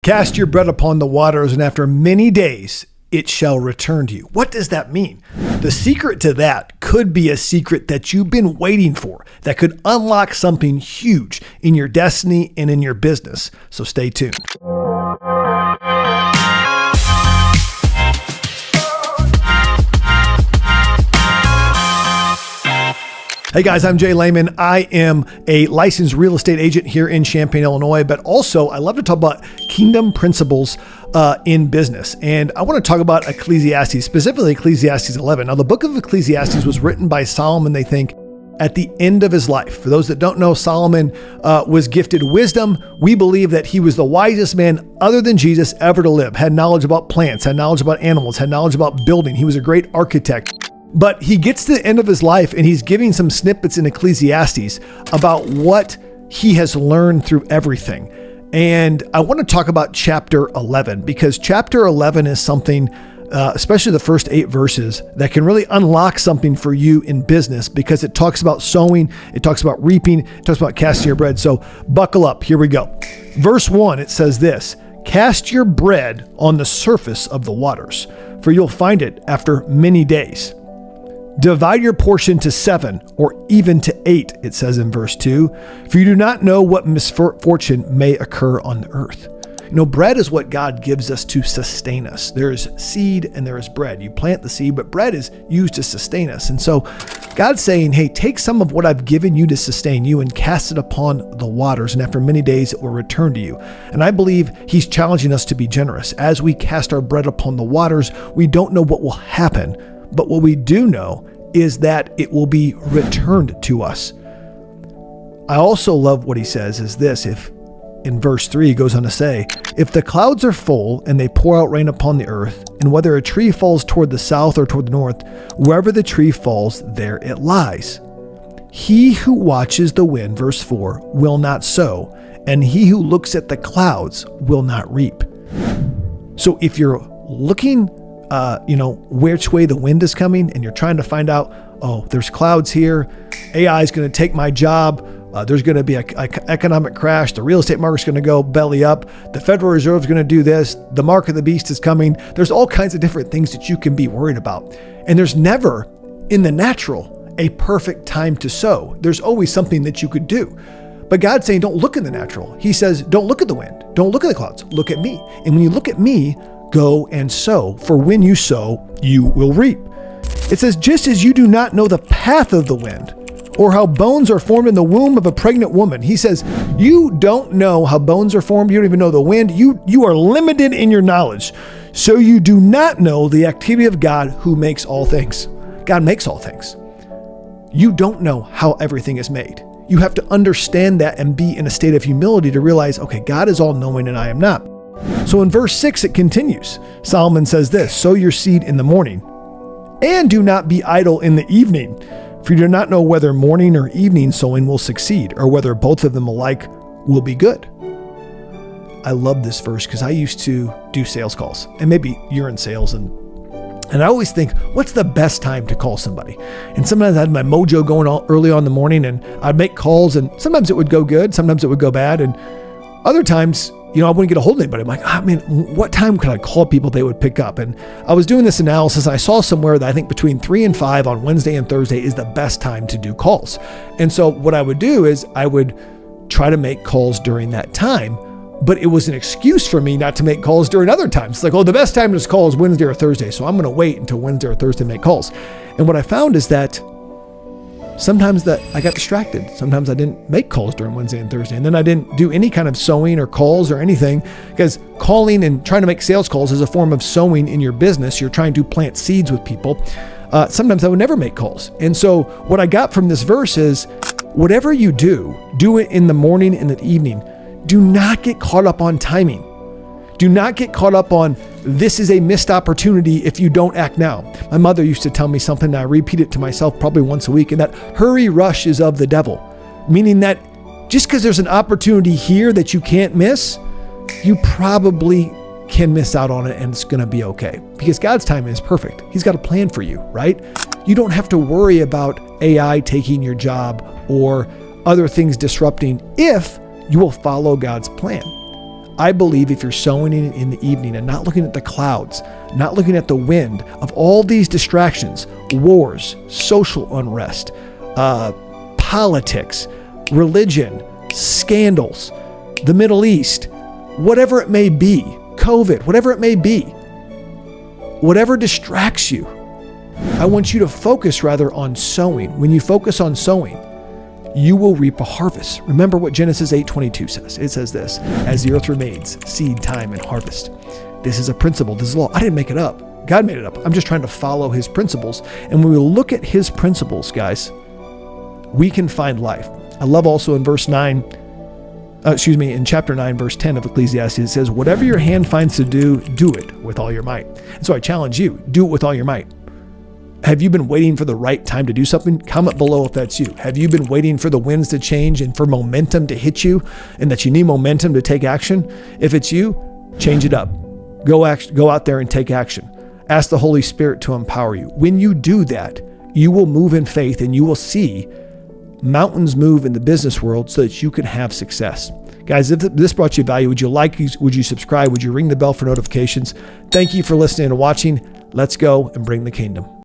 Cast your bread upon the waters, and after many days it shall return to you. What does that mean? The secret to that could be a secret that you've been waiting for, that could unlock something huge in your destiny and in your business. So stay tuned. Hey guys, I'm Jay Lehman. I am a licensed real estate agent here in Champaign, Illinois, but also I love to talk about kingdom principles in business. And I want to talk about Ecclesiastes, specifically Ecclesiastes 11. Now, the book of Ecclesiastes was written by Solomon, they think, at the end of his life. For those that don't know, Solomon was gifted wisdom. We believe that he was the wisest man other than Jesus ever to live, had knowledge about plants, had knowledge about animals, had knowledge about building. He was a great architect. But he gets to the end of his life and he's giving some snippets in Ecclesiastes about what he has learned through everything. And I want to talk about chapter 11 because chapter 11 is something, especially the first 8 verses, that can really unlock something for you in business because it talks about sowing, it talks about reaping, it talks about casting your bread. So buckle up, here we go. Verse 1, it says this: "Cast your bread on the surface of the waters, for you'll find it after many days. Divide your portion to 7 or even to 8, it says in verse 2, for you do not know what misfortune may occur on the earth." You know, bread is what God gives us to sustain us. There is seed and there is bread. You plant the seed, but bread is used to sustain us. And so God's saying, hey, take some of what I've given you to sustain you and cast it upon the waters. And after many days, it will return to you. And I believe he's challenging us to be generous. As we cast our bread upon the waters, we don't know what will happen. But what we do know is that it will be returned to us. I also love what he says is this, if in verse 3, he goes on to say, "If the clouds are full and they pour out rain upon the earth, and whether a tree falls toward the south or toward the north, wherever the tree falls, there it lies. He who watches the wind," verse 4, "will not sow, and he who looks at the clouds will not reap." So if you're looking which way the wind is coming and you're trying to find out, oh, there's clouds here, AI is going to take my job, there's going to be an economic crash, the real estate market's going to go belly up, the Federal Reserve is going to do this, the mark of the beast is coming. There's all kinds of different things that you can be worried about. And there's never, in the natural, a perfect time to sow. There's always something that you could do. But God's saying, don't look in the natural. He says, don't look at the wind. Don't look at the clouds. Look at me. And when you look at me, go and sow, for when you sow, you will reap. It says, just as you do not know the path of the wind, or how bones are formed in the womb of a pregnant woman. He says, you don't know how bones are formed. You don't even know the wind. You are limited in your knowledge. So you do not know the activity of God who makes all things. God makes all things. You don't know how everything is made. You have to understand that and be in a state of humility to realize, okay, God is all knowing and I am not. So in verse 6, it continues. Solomon says this: "Sow your seed in the morning, and do not be idle in the evening, for you do not know whether morning or evening sowing will succeed, or whether both of them alike will be good." I love this verse because I used to do sales calls, and maybe you're in sales, and I always think, what's the best time to call somebody? And sometimes I had my mojo going all early on in the morning, and I'd make calls, and sometimes it would go good, sometimes it would go bad, and other times, I wouldn't get a hold of anybody. I'm like, what time could I call people they would pick up? And I was doing this analysis, and I saw somewhere that I think between 3 and 5 on Wednesday and Thursday is the best time to do calls. And so what I would do is I would try to make calls during that time, but it was an excuse for me not to make calls during other times. It's like, the best time to call is Wednesday or Thursday, so I'm going to wait until Wednesday or Thursday to make calls. And what I found is that sometimes that I got distracted. Sometimes I didn't make calls during Wednesday and Thursday. And then I didn't do any kind of sowing or calls or anything, because calling and trying to make sales calls is a form of sowing in your business. You're trying to plant seeds with people. Sometimes I would never make calls. And so what I got from this verse is, whatever you do it in the morning and the evening. Do not get caught up on timing. Do not get caught up on, this is a missed opportunity if you don't act now. My mother used to tell me something, and I repeat it to myself probably once a week, and that hurry rush is of the devil. Meaning that just because there's an opportunity here that you can't miss, you probably can miss out on it and it's going to be okay. Because God's timing is perfect. He's got a plan for you, right? You don't have to worry about AI taking your job or other things disrupting if you will follow God's plan. I believe if you're sowing in the evening and not looking at the clouds, not looking at the wind of all these distractions, wars, social unrest, politics, religion, scandals, the Middle East, whatever it may be, COVID, whatever it may be, whatever distracts you, I want you to focus rather on sowing. When you focus on sowing, you will reap a harvest. Remember what Genesis 8:22 says. It says this, as the earth remains, seed time and harvest. This is a principle. This is law. I didn't make it up. God made it up. I'm just trying to follow his principles. And when we look at his principles, guys, we can find life. I love also in in chapter 9, verse 10 of Ecclesiastes, it says, whatever your hand finds to do, do it with all your might. And so I challenge you, do it with all your might. Have you been waiting for the right time to do something? Comment below if that's you. Have you been waiting for the winds to change and for momentum to hit you and that you need momentum to take action? If it's you, change it up. Go out there and take action. Ask the Holy Spirit to empower you. When you do that, you will move in faith and you will see mountains move in the business world so that you can have success. Guys, if this brought you value, would you like, would you subscribe? Would you ring the bell for notifications? Thank you for listening and watching. Let's go and bring the kingdom.